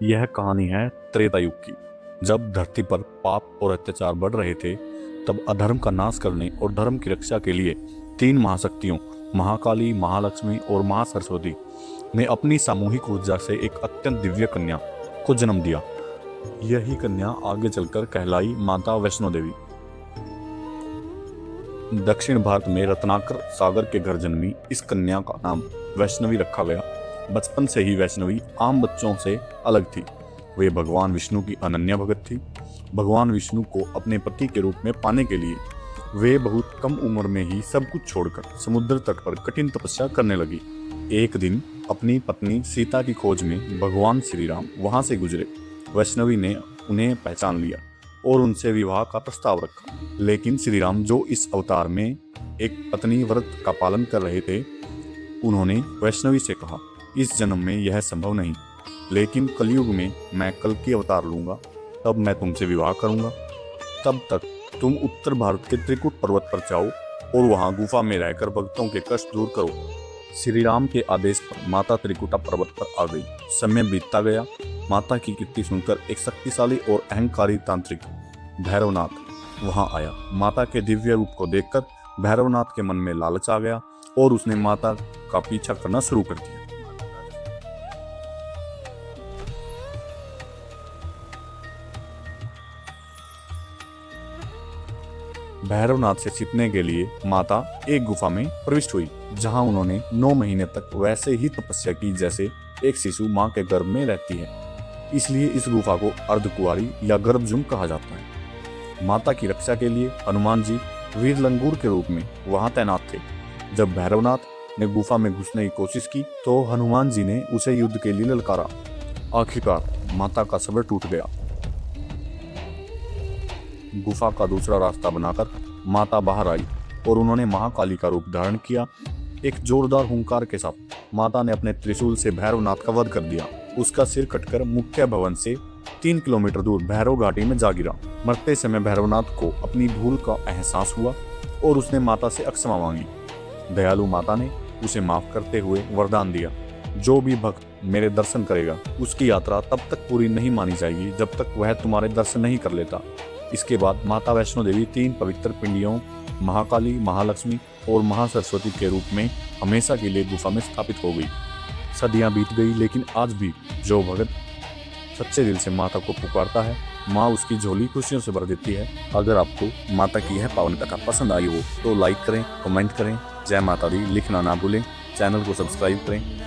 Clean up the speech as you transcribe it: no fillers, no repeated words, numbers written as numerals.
यह कहानी है त्रेता युग की। जब धरती पर पाप और अत्याचार बढ़ रहे थे, तब अधर्म का नाश करने और धर्म की रक्षा के लिए तीन महाशक्तियों महाकाली, महालक्ष्मी और महासरस्वती ने अपनी सामूहिक ऊर्जा से एक अत्यंत दिव्य कन्या को जन्म दिया। यही कन्या आगे चलकर कहलाई माता वैष्णो देवी। दक्षिण भारत में रत्नाकर सागर के घर जन्मी इस कन्या का नाम वैष्णवी रखा गया। बचपन से ही वैष्णवी आम बच्चों से अलग थी। वे भगवान विष्णु की अनन्य भगत थी। भगवान विष्णु को अपने पति के रूप में पाने के लिए वे बहुत कम उम्र में ही सब कुछ छोड़कर समुद्र तट पर कठिन तपस्या करने लगी। एक दिन अपनी पत्नी सीता की खोज में भगवान श्री राम वहां से गुजरे। वैष्णवी ने उन्हें पहचान लिया और उनसे विवाह का प्रस्ताव रखा। लेकिन श्री राम, जो इस अवतार में एक पत्नी व्रत का पालन कर रहे थे, उन्होंने वैष्णवी से कहा, इस जन्म में यह संभव नहीं, लेकिन कलयुग में मैं कल की अवतार लूंगा, तब मैं तुमसे विवाह करूंगा। तब तक तुम उत्तर भारत के त्रिकुट पर्वत पर जाओ और वहां गुफा में रहकर भक्तों के कष्ट दूर करो। श्री राम के आदेश पर माता त्रिकुटा पर्वत पर आ गई। समय बीतता गया। माता की कीर्ति सुनकर एक शक्तिशाली और अहंकारी तांत्रिक भैरवनाथ वहां आया। माता के दिव्य रूप को देखकर भैरवनाथ के मन में लालच आ गया और उसने माता का पीछा करना शुरू कर दिया। भैरवनाथ से छिपने के लिए माता एक गुफा में प्रविष्ट हुई, जहां उन्होंने 9 महीने तक वैसे ही तपस्या की जैसे एक शिशु मां के गर्भ में रहती है। इसलिए इस गुफा को अर्धकुंवारी या गर्भजूम कहा जाता है। माता की रक्षा के लिए हनुमान जी वीर लंगूर के रूप में वहां तैनात थे। जब भैरवनाथ ने गुफा में घुसने की कोशिश की तो हनुमान जी ने उसे युद्ध के लिए ललकारा। आखिरकार माता का सब्र टूट गया। गुफा का दूसरा रास्ता बनाकर माता बाहर आई और उन्होंने महाकाली का रूप धारण किया। एक जोरदार हुंकार के साथ माता ने अपने त्रिशूल से भैरवनाथ का वध कर दिया। उसका सिर कटकर मुख्य भवन से 3 किलोमीटर दूर भैरव घाटी में जा गिरा। मरते समय भैरवनाथ को अपनी भूल का एहसास हुआ और उसने माता से क्षमा मांगी। दयालु माता ने उसे माफ करते हुए वरदान दिया, जो भी भक्त मेरे दर्शन करेगा उसकी यात्रा तब तक पूरी नहीं मानी जाएगी जब तक वह तुम्हारे दर्शन नहीं कर लेता। इसके बाद माता वैष्णो देवी 3 पवित्र पिंडियों महाकाली, महालक्ष्मी और महासरस्वती के रूप में हमेशा के लिए गुफा में स्थापित हो गई। सदियां बीत गई, लेकिन आज भी जो भगत सच्चे दिल से माता को पुकारता है, माँ उसकी झोली खुशियों से भर देती है। अगर आपको माता की यह पावन कथा पसंद आई हो तो लाइक करें, कमेंट करें। जय माता दी लिखना ना भूलें। चैनल को सब्सक्राइब करें